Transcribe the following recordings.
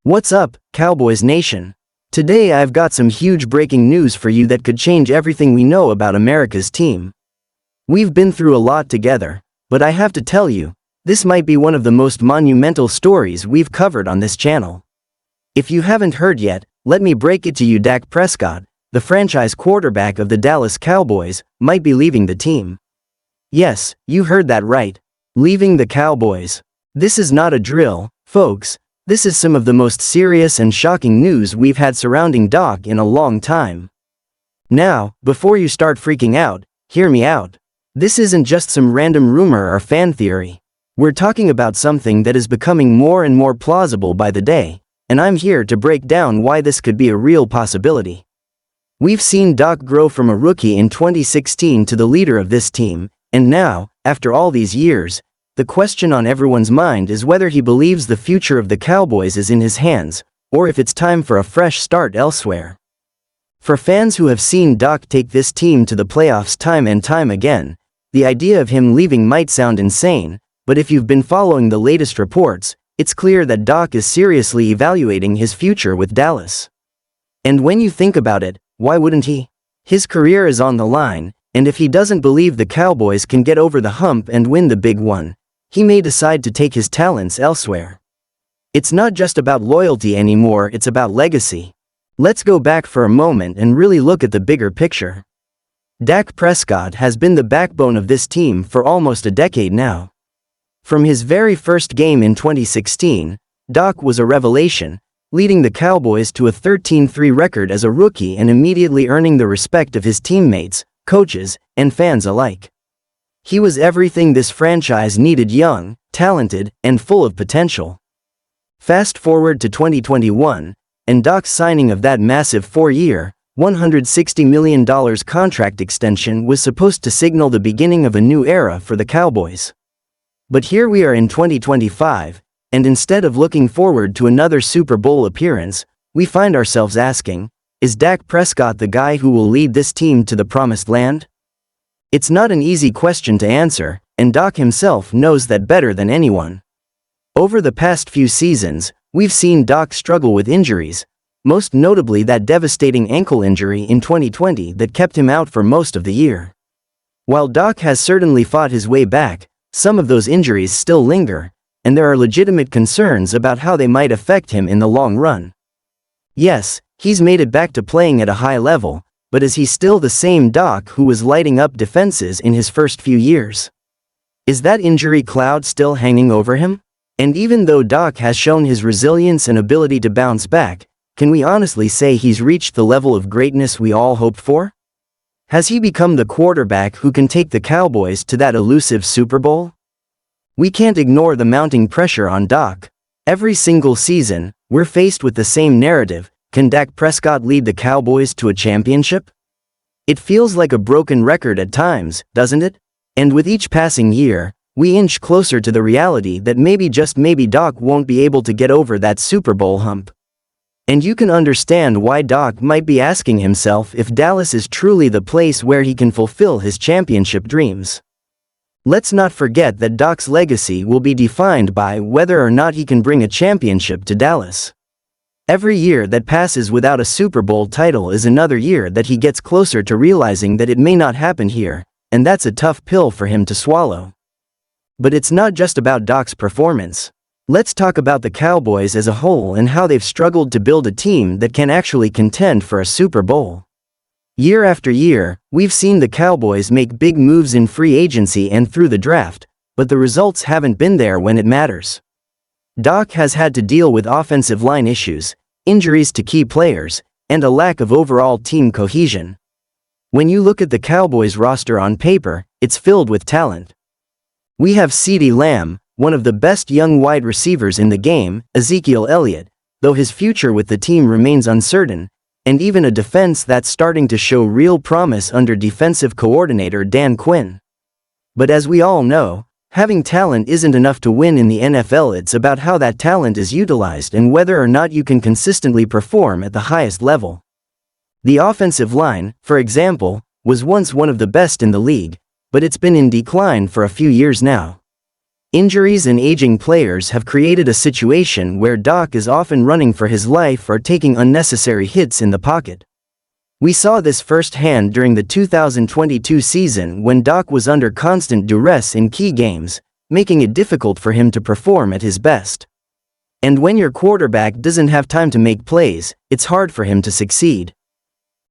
What's up, Cowboys Nation? Today I've got some huge breaking news for you that could change everything we know about America's team. We've been through a lot together, but I have to tell you, this might be one of the most monumental stories we've covered on this channel. If you haven't heard yet, let me break it to you. Dak Prescott, the franchise quarterback of the Dallas Cowboys, might be leaving the team. Yes, you heard that right. Leaving the Cowboys. This is not a drill, folks. This is some of the most serious and shocking news we've had surrounding Dak in a long time. Now, before you start freaking out, hear me out. This isn't just some random rumor or fan theory. We're talking about something that is becoming more and more plausible by the day, and I'm here to break down why this could be a real possibility. We've seen Dak grow from a rookie in 2016 to the leader of this team, and now, after all these years, the question on everyone's mind is whether he believes the future of the Cowboys is in his hands, or if it's time for a fresh start elsewhere. For fans who have seen Dak take this team to the playoffs time and time again, the idea of him leaving might sound insane, but if you've been following the latest reports, it's clear that Dak is seriously evaluating his future with Dallas. And when you think about it, why wouldn't he? His career is on the line, and if he doesn't believe the Cowboys can get over the hump and win the big one, he may decide to take his talents elsewhere. It's not just about loyalty anymore, it's about legacy. Let's go back for a moment and really look at the bigger picture. Dak Prescott has been the backbone of this team for almost a decade now. From his very first game in 2016, Dak was a revelation, leading the Cowboys to a 13-3 record as a rookie and immediately earning the respect of his teammates, coaches, and fans alike. He was everything this franchise needed: young, talented, and full of potential. Fast forward to 2021, and Dak's signing of that massive 4-year, $160 million contract extension was supposed to signal the beginning of a new era for the Cowboys. But here we are in 2025, and instead of looking forward to another Super Bowl appearance, we find ourselves asking, is Dak Prescott the guy who will lead this team to the promised land? It's not an easy question to answer, and Dak himself knows that better than anyone. Over the past few seasons, we've seen Dak struggle with injuries, most notably that devastating ankle injury in 2020 that kept him out for most of the year. While Dak has certainly fought his way back, some of those injuries still linger, and there are legitimate concerns about how they might affect him in the long run. Yes, he's made it back to playing at a high level, but is he still the same Dak who was lighting up defenses in his first few years? Is that injury cloud still hanging over him? And even though Dak has shown his resilience and ability to bounce back, can we honestly say he's reached the level of greatness we all hoped for? Has he become the quarterback who can take the Cowboys to that elusive Super Bowl? We can't ignore the mounting pressure on Dak. Every single season, we're faced with the same narrative: can Dak Prescott lead the Cowboys to a championship? It feels like a broken record at times, doesn't it? And with each passing year, we inch closer to the reality that maybe, just maybe, Dak won't be able to get over that Super Bowl hump. And you can understand why Dak might be asking himself if Dallas is truly the place where he can fulfill his championship dreams. Let's not forget that Dak's legacy will be defined by whether or not he can bring a championship to Dallas. Every year that passes without a Super Bowl title is another year that he gets closer to realizing that it may not happen here, and that's a tough pill for him to swallow. But it's not just about Dak's performance. Let's talk about the Cowboys as a whole and how they've struggled to build a team that can actually contend for a Super Bowl. Year after year, we've seen the Cowboys make big moves in free agency and through the draft, but the results haven't been there when it matters. Dak has had to deal with offensive line issues, injuries to key players, and a lack of overall team cohesion. When you look at the Cowboys roster on paper, it's filled with talent. We have CeeDee Lamb, one of the best young wide receivers in the game, Ezekiel Elliott, though his future with the team remains uncertain, and even a defense that's starting to show real promise under defensive coordinator Dan Quinn. But as we all know, having talent isn't enough to win in the NFL. It's about how that talent is utilized and whether or not you can consistently perform at the highest level. The offensive line, for example, was once one of the best in the league, but it's been in decline for a few years now. Injuries and aging players have created a situation where Dak is often running for his life or taking unnecessary hits in the pocket. We saw this firsthand during the 2022 season when Dak was under constant duress in key games, making it difficult for him to perform at his best. And when your quarterback doesn't have time to make plays, it's hard for him to succeed.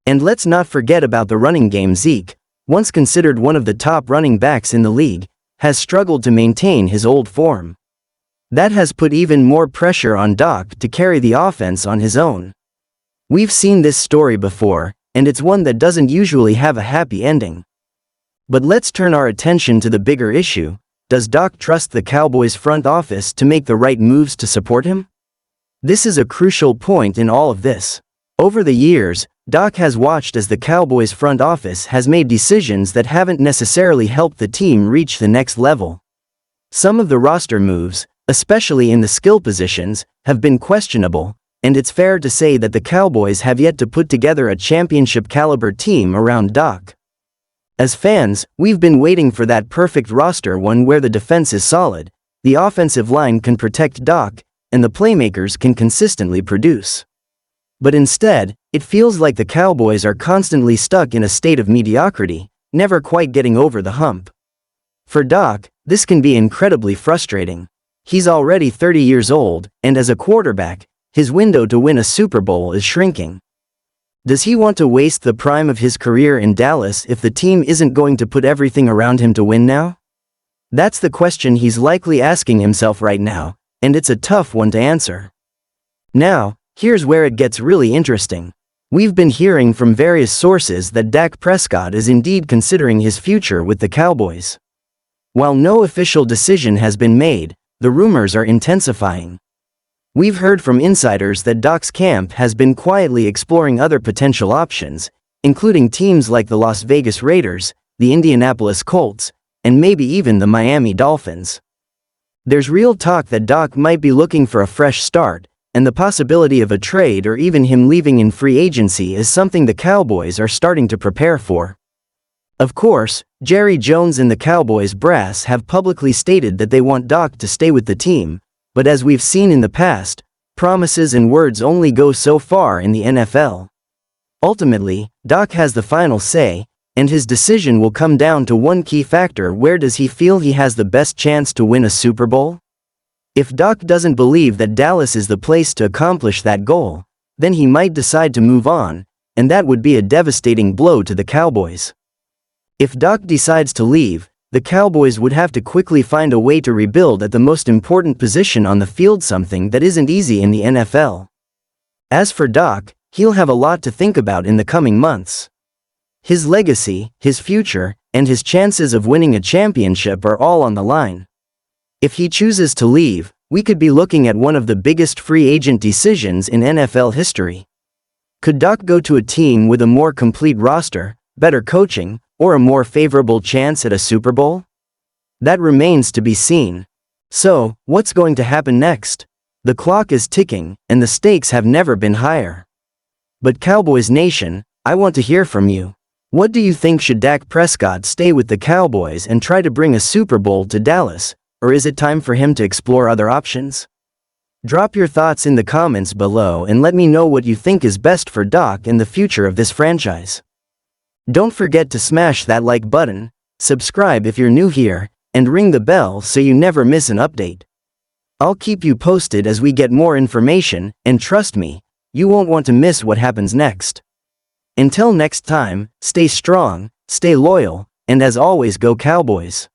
And let's not forget about the running game. Zeke, once considered one of the top running backs in the league, has struggled to maintain his old form. That has put even more pressure on Dak to carry the offense on his own. We've seen this story before, and it's one that doesn't usually have a happy ending. But let's turn our attention to the bigger issue. Does Dak trust the Cowboys front office to make the right moves to support him? This is a crucial point in all of this. Over the years, Dak has watched as the Cowboys front office has made decisions that haven't necessarily helped the team reach the next level. Some of the roster moves, especially in the skill positions, have been questionable, and it's fair to say that the Cowboys have yet to put together a championship-caliber team around Dak. As fans, we've been waiting for that perfect roster, one where the defense is solid, the offensive line can protect Dak, and the playmakers can consistently produce. But instead, it feels like the Cowboys are constantly stuck in a state of mediocrity, never quite getting over the hump. For Dak, this can be incredibly frustrating. He's already 30 years old, and as a quarterback, his window to win a Super Bowl is shrinking. Does he want to waste the prime of his career in Dallas if the team isn't going to put everything around him to win now? That's the question he's likely asking himself right now, and it's a tough one to answer. Now, here's where it gets really interesting. We've been hearing from various sources that Dak Prescott is indeed considering his future with the Cowboys. While no official decision has been made, the rumors are intensifying. We've heard from insiders that Dak's camp has been quietly exploring other potential options, including teams like the Las Vegas Raiders, the Indianapolis Colts, and maybe even the Miami Dolphins. There's real talk that Dak might be looking for a fresh start, and the possibility of a trade or even him leaving in free agency is something the Cowboys are starting to prepare for. Of course, Jerry Jones and the Cowboys brass have publicly stated that they want Dak to stay with the team, but as we've seen in the past, promises and words only go so far in the NFL. Ultimately, Dak has the final say, and his decision will come down to one key factor: where does he feel he has the best chance to win a Super Bowl? If Dak doesn't believe that Dallas is the place to accomplish that goal, then he might decide to move on, and that would be a devastating blow to the Cowboys. If Dak decides to leave, the Cowboys would have to quickly find a way to rebuild at the most important position on the field, something that isn't easy in the NFL. As for Dak, he'll have a lot to think about in the coming months. His legacy, his future, and his chances of winning a championship are all on the line. If he chooses to leave, we could be looking at one of the biggest free agent decisions in NFL history. Could Dak go to a team with a more complete roster, better coaching, or a more favorable chance at a Super Bowl? That remains to be seen. So, what's going to happen next? The clock is ticking, and the stakes have never been higher. But Cowboys Nation, I want to hear from you. What do you think? Should Dak Prescott stay with the Cowboys and try to bring a Super Bowl to Dallas, or is it time for him to explore other options? Drop your thoughts in the comments below and let me know what you think is best for Dak and the future of this franchise. Don't forget to smash that like button, subscribe if you're new here, and ring the bell so you never miss an update. I'll keep you posted as we get more information, and trust me, you won't want to miss what happens next. Until next time, stay strong, stay loyal, and as always, go Cowboys.